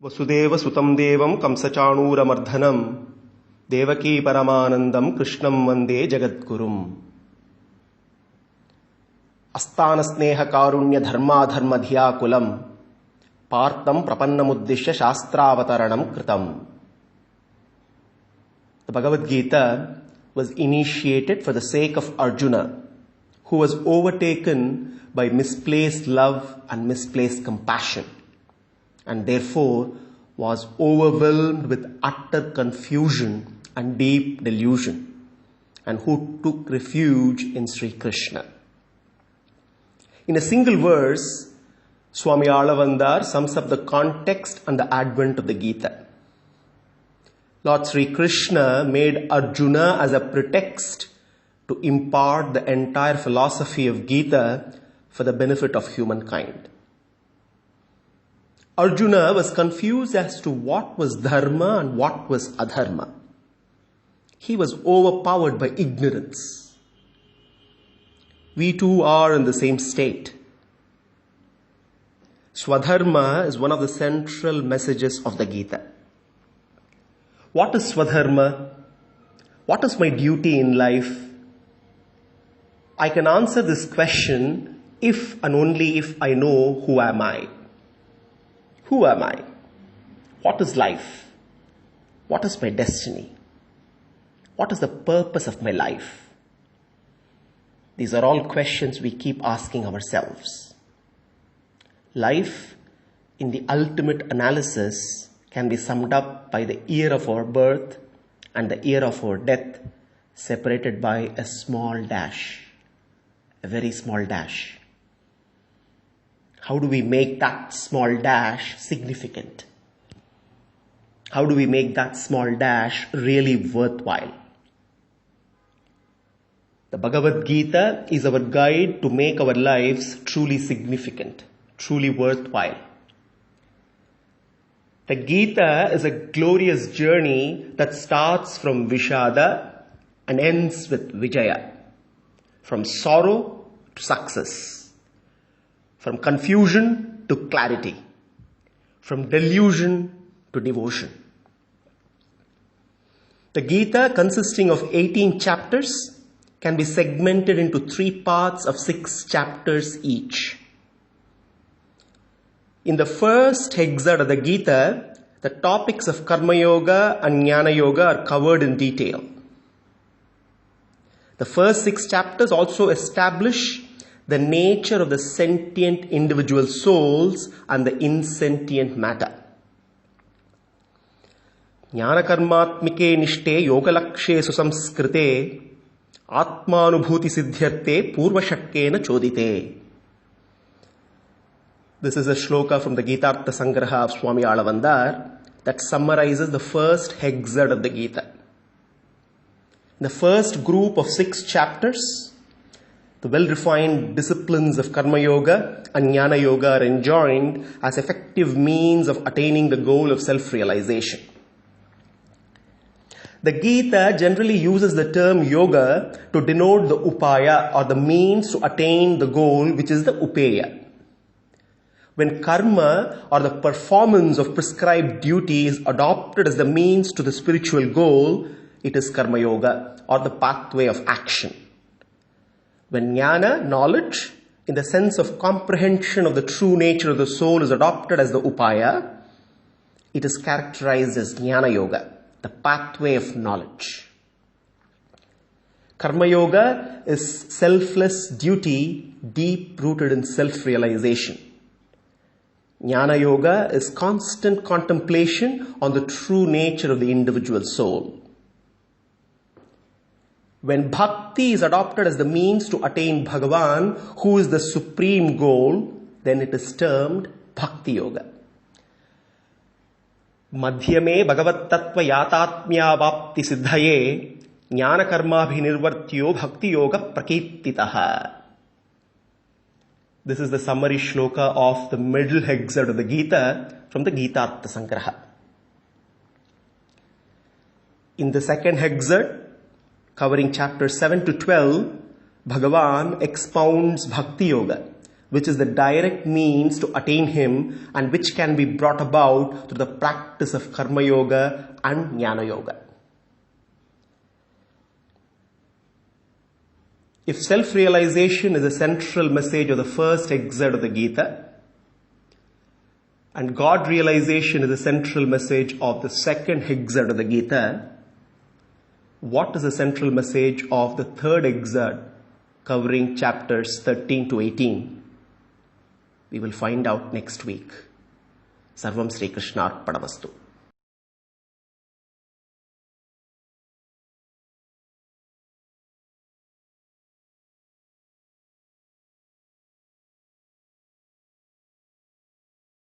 वसुदेव सुतं देवं कंसचाणूरमर्दनं देवकी परमानंदं कृष्णं वंदे जगद्गुरुम्। अस्तानस्नेहकारुण्यधर्माधर्मधियाकुलं पार्थं प्रपन्नमुद्दिश्य शास्त्रावतरणं कृतम्। The Bhagavad Gita was initiated for the sake of Arjuna, who was overtaken by misplaced love and misplaced compassion, and therefore was overwhelmed with utter confusion and deep delusion, and who took refuge in Sri Krishna. In a single verse, Swami Alavandar sums up the context and the advent of the Gita. Lord Sri Krishna made Arjuna as a pretext to impart the entire philosophy of Gita for the benefit of humankind. Arjuna was confused as to what was dharma and what was adharma. He was overpowered by ignorance. We too are in the same state. Swadharma is one of the central messages of the Gita. What is Swadharma? What is my duty in life? I can answer this question if and only if I know who am I. Who am I? What is life? What is my destiny? What is the purpose of my life? These are all questions we keep asking ourselves. Life, in the ultimate analysis, can be summed up by the year of our birth and the year of our death, separated by a small dash, a very small dash. How do we make that small dash significant? How do we make that small dash really worthwhile? The Bhagavad Gita is our guide to make our lives truly significant, truly worthwhile. The Gita is a glorious journey that starts from Vishada and ends with Vijaya, from sorrow to success, from confusion to clarity, from delusion to devotion. The Gita, consisting of 18 chapters, can be segmented into 3 parts of 6 chapters each. In the first excerpt of the Gita, the topics of Karma Yoga and Jnana Yoga are covered in detail. The first 6 chapters also establish the nature of the sentient individual souls and the insentient matter. Jnana karmatmike nishte yogalakshe susamskrite atmanubhuti siddhyarte purvashakkena chodite. This is a shloka from the Gitartha Sangraha of Swami Alavandar that summarizes the first excerpt of the Gita. In the first group of 6 chapters, the well-refined disciplines of Karma Yoga and Jnana Yoga are enjoined as effective means of attaining the goal of self-realization. The Gita generally uses the term yoga to denote the upaya or the means to attain the goal, which is the upeya. When karma or the performance of prescribed duty is adopted as the means to the spiritual goal, it is Karma Yoga or the pathway of action. When jnana, knowledge, in the sense of comprehension of the true nature of the soul is adopted as the upaya, it is characterized as Jnana Yoga, the pathway of knowledge. Karma Yoga is selfless duty deep rooted in self-realization. Jnana Yoga is constant contemplation on the true nature of the individual soul. When bhakti is adopted as the means to attain Bhagavan, who is the supreme goal, then it is termed Bhakti Yoga. Madhyame Bhagavat Tattva Yatatmya Vapti Siddhaye Jnana Karmabhinirvartyo Bhakti Yoga Prakirtitaha. This is the summary shloka of the middle excerpt of the Gita from the Gitartha Sangraha. In the second excerpt, covering chapters 7 to 12, Bhagavan expounds Bhakti Yoga, which is the direct means to attain Him and which can be brought about through the practice of Karma Yoga and Jnana Yoga. If self-realization is the central message of the first excerpt of the Gita, and God realization is the central message of the second excerpt of the Gita, what is the central message of the third excerpt covering chapters 13 to 18? We will find out next week. Sarvam Sri Krishna Arpanamastu.